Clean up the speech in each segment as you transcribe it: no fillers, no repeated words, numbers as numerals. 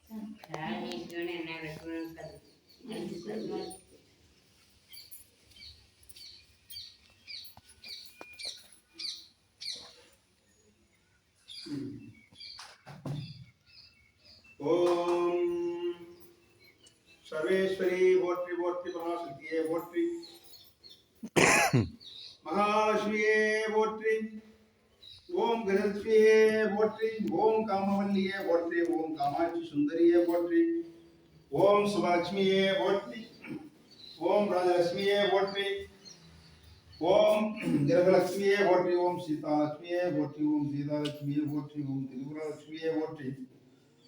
ஓம் சர்வேஸ்வரி போற்றி போற்றி பராசக்தியே போற்றி மகாலட்சுமியே போற்றி ஓம் கிரகஸ்மியே போற்றி ஓம் காமவல்லியே போற்றி ஓம் காமாட்சி சுந்தரியே போற்றி ஓம் சுபலட்சுமியே போற்றி ஓம் ராஜலட்சுமியே போற்றி ஓம் கிரகலட்சுமியே போற்றி ஓம் சீதாலட்சுமியே போற்றி ஓம் சீதாலட்சுமியே போற்றி ஓம் திரிபுரலட்சுமியே போற்றி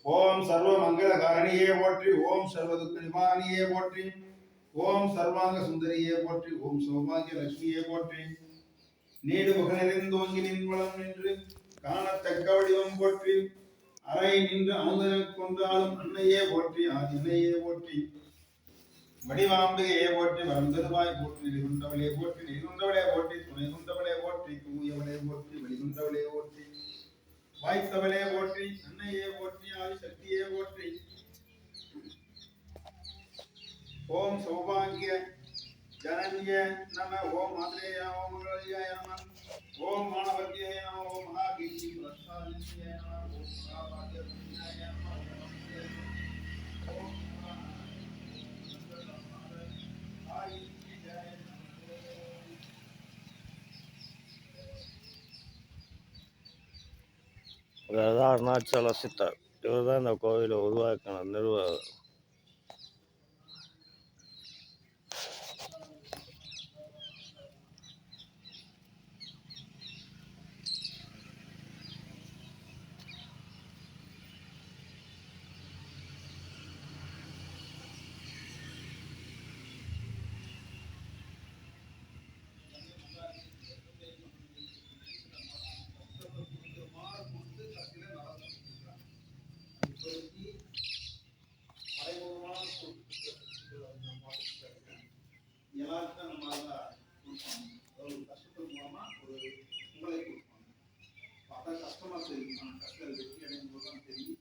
ஓம் சர்வ மங்கள காரணியே போற்றி ஓம் சர்வ துக்க நிவாரணியே போற்றி ஓம் சர்வாங்க சுந்தரியே போற்றி ஓம் சௌபாகிய லட்சுமியே போற்றி நீடு முகனிலிருந்தோங்கி நின்வளம் நின்று காணத்தக்க வடிவம் போற்றி அறை நின்று அமுதன கொன்றாலும் அன்னையே போற்றி ஆதினையே போற்றி வடிவாம்பிகையே போற்றி வரந்தருவாய் போற்றி நெறிகுண்டவளே போற்றி நெறிகுண்டவளே போற்றி துணை குண்டவளே போற்றி தூயவளே போற்றி வெளிகுண்டவளே போற்றி வாய்த்தவளே போற்றி அன்னையே போற்றி ஆதிசக்தியே போற்றி ஓம் சௌபாகிய ஜனனிய நம ஓம் மாத்ரேய ஓம் மங்களயாய நம ஓம் மாணவர்யாய நம ஓம் மகாகீர்த்தி பிரசாதினிய நம ஓம் மகாபாகிய புண்ணியாய நம ஓம் அருணாச்சல சித்தர் இவர் தான் இந்த கோவிலை உருவாக்கின நிறுவனர். எல்லாருக்கும் நம்ம ஒரு கஷ்டத்தின் மூலமா ஒரு உங்களை கொடுப்பாங்க. பார்த்தா கஷ்டமா தெரியும், கஷ்டம் வெற்றி அடையும் போது தான் தெரியும்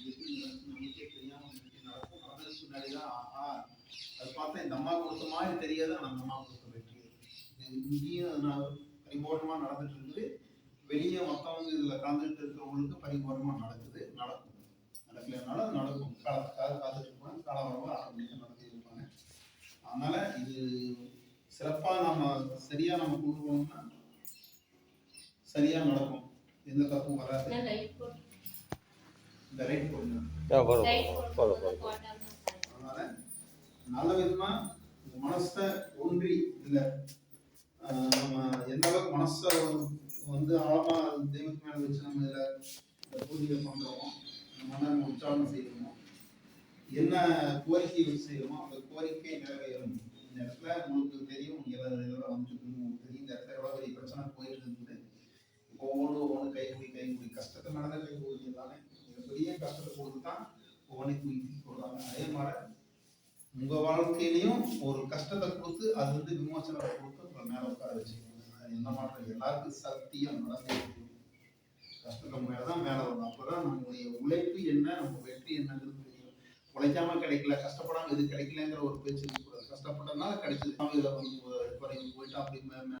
எப்படி நமக்கே தெரியாம நடக்கும். நடந்ததுக்கு முன்னாடிதான் அது பார்த்தா இந்த அம்மா கொடுத்த மாதிரி தெரியாது, அந்த அம்மா கொடுத்த வெற்றி. இங்கேயும் பரிபூர்ணமா நடந்துட்டு இருக்குது, வெளியே மற்றவங்க இதுல கலந்துட்டு இருக்கிறவங்களுக்கு பரிபூர்ணமா நடக்குது. நடக்கும், நடக்கலனாலும் நடக்கும். காலத்துக்காக காத்துட்டு இருப்பாங்க, காலம் வரவங்க ஆட்டோமேட்டிக்கா நடத்தி இருப்பாங்க. அதனால இது சிறப்பா நம்ம சரியா நம்ம கொண்டு போனோம்னா சரியா நடக்கும், எந்த தப்பும் வராது. இந்த ரைட் போடுங்க. அதனால நல்ல விதமா மனசை ஒன்றி இல்ல நம்ம எந்த அளவுக்கு மனசை வந்து ஆழமா தெய்வத்து மேல வச்சு நம்ம இதுல பூஜையை பண்றோமோ, நம்ம உற்சாகம் செய்யணுமோ, என்ன கோரிக்கை வச்சு செய்யணுமோ அந்த கோரிக்கை நிறைவேறும். இந்த இடத்துல உங்களுக்கு தெரியும், எவ்வளவு அமைச்சிருக்கு உங்களுக்கு தெரியும். இந்த இடத்துல எவ்வளவு பெரிய பிரச்சனை போயிட்டு இருக்குது. ஒவ்வொன்று கைகூடி கஷ்டத்தை நடந்த கைகூடி தானே பெரிய கஷ்டத்தை கொடுத்து தான் ஒவ்வொன்றை தூக்கி கொடுறாங்க. அதே மாதிரி உங்க வாழ்க்கையிலையும் ஒரு கஷ்டத்தை கொடுத்து அது வந்து விமோசனத்தை கொடுத்து உங்களை மேல உட்கார வச்சுக்கோங்க. என்ன மாற்றம் எல்லாருக்கும் சத்தியம் நடந்தே கஷ்டத்தை மேலதான் மேல வரும். அப்பதான் நம்முடைய உழைப்பு என்ன, நம்ம வெற்றி என்னங்கிறது தெரியும். உழைக்காம கிடைக்கல, கஷ்டப்படாம எது கிடைக்கலங்கிற ஒரு பேச்சு இருக்கக்கூடாது. கஷ்டப்பட்டதுனால கிடைச்சது. இதுல வந்து போயிட்டா அப்படி